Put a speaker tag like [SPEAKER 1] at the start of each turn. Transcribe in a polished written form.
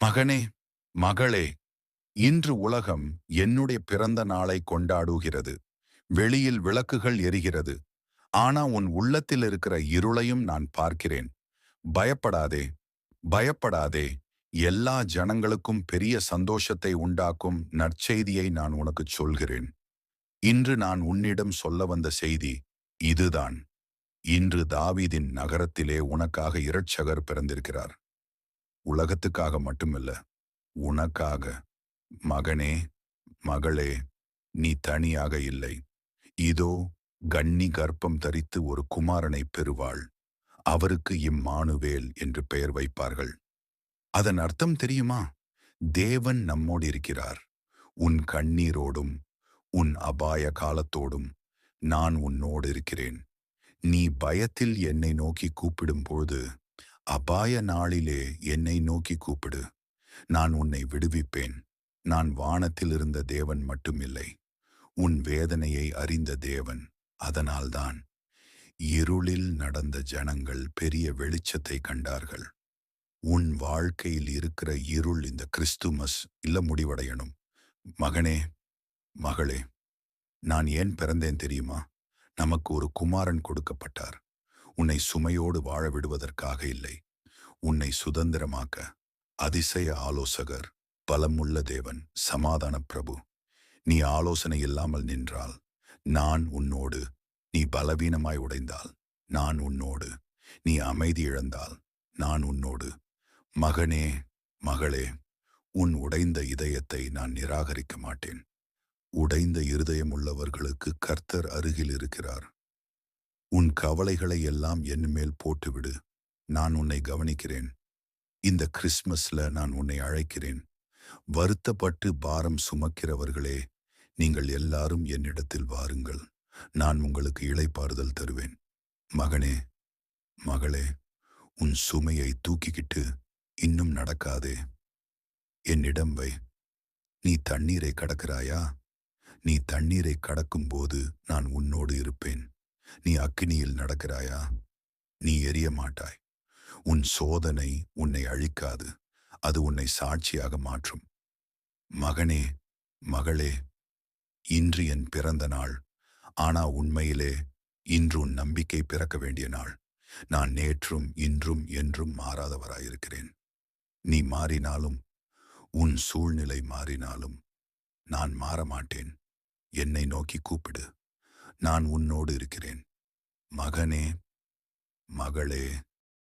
[SPEAKER 1] மகனே, மகளே, இன்று உலகம் என்னுடைய பிறந்த நாளை கொண்டாடுகிறது. வெளியில் விளக்குகள் எரிகிறது. ஆனா உன் உள்ளத்தில் இருக்கிற இருளையும் நான் பார்க்கிறேன். பயப்படாதே, பயப்படாதே. எல்லா ஜனங்களுக்கும் பெரிய சந்தோஷத்தை உண்டாக்கும் நற்செய்தியை நான் உனக்குச் சொல்கிறேன். இன்று நான் உன்னிடம் சொல்ல வந்த செய்தி இதுதான். இன்று தாவீதின் நகரத்திலே உனக்காக இரட்சகர் பிறந்திருக்கிறார். உலகத்துக்காக மட்டுமல்ல, உனக்காக. மகனே, மகளே, நீ தனியாக இல்லை. இதோ கன்னி கர்ப்பம் தரித்து ஒரு குமாரனை பெறுவாள். அவருக்கு இம்மானுவேல் என்று பெயர் வைப்பார்கள். அதன் அர்த்தம் தெரியுமா? தேவன் நம்மோடு இருக்கிறார். உன் கண்ணீரோடும் உன் அபாய காலத்தோடும் நான் உன்னோடு இருக்கிறேன். நீ பயத்தில் என்னை நோக்கி கூப்பிடும்போது, அபாய நாளிலே என்னை நோக்கி கூப்பிடு. நான் உன்னை விடுவிப்பேன். நான் வானத்தில் இருந்த தேவன் மட்டுமில்லை, உன் வேதனையை அறிந்த தேவன். அதனால்தான் இருளில் நடந்த ஜனங்கள் பெரிய வெளிச்சத்தை கண்டார்கள். உன் வாழ்க்கையில் இருக்கிற இருள் இந்த கிறிஸ்துமஸ் இல்ல முடிவடையணும். மகனே, மகளே, நான் ஏன் பிறந்தேன் தெரியுமா? நமக்கு ஒரு குமாரன் கொடுக்கப்பட்டார். உன்னை சுமையோடு வாழ விடுவதற்காக இல்லை, உன்னை சுதந்திரமாக்க. அதிசய ஆலோசகர், பலமுள்ள தேவன், சமாதான பிரபு. நீ ஆலோசனை இல்லாமல் நின்றால் நான் உன்னோடு. நீ பலவீனமாய் உடைந்தால் நான் உன்னோடு. நீ அமைதி இழந்தால் நான் உன்னோடு. மகனே, மகளே, உன் உடைந்த இதயத்தை நான் நிராகரிக்க மாட்டேன். உடைந்த இருதயம் உள்ளவர்களுக்கு கர்த்தர் அருகில் இருக்கிறார். உன் கவலைகளை எல்லாம் என் மேல் போட்டுவிடு. நான் உன்னை கவனிக்கிறேன். இந்த கிறிஸ்மஸ்ல நான் உன்னை அழைக்கிறேன். வருத்தப்பட்டு பாரம் சுமக்கிறவர்களே, நீங்கள் எல்லாரும் என்னிடத்தில் வாருங்கள். நான் உங்களுக்கு இளைப்பாறுதல் தருவேன். மகனே, மகளே, உன் சுமையை தூக்கிக்கிட்டு இன்னும் நடக்காதே. என்னிடம் வை. நீ தண்ணீரை கடக்கிறாயா? நீ தண்ணீரை கடக்கும்போது நான் உன்னோடு இருப்பேன். நீ அக்கினியில் நடக்கிறாயா? நீ எரிய மாட்டாய். உன் சோதனை உன்னை அழிக்காது, அது உன்னை சாட்சியாக மாற்றும். மகனே, மகளே, இன்று என் பிறந்த நாள். ஆனா உண்மையிலே இன்று உன் நம்பிக்கை பிறக்க வேண்டிய நாள். நான் நேற்றும் இன்றும் என்றும் மாறாதவராயிருக்கிறேன். நீ மாறினாலும் உன் சூழ்நிலை மாறினாலும் நான் மாறமாட்டேன். என்னை நோக்கி கூப்பிடு. நான் உன்னோடு இருக்கிறேன். மகனே, மகளே,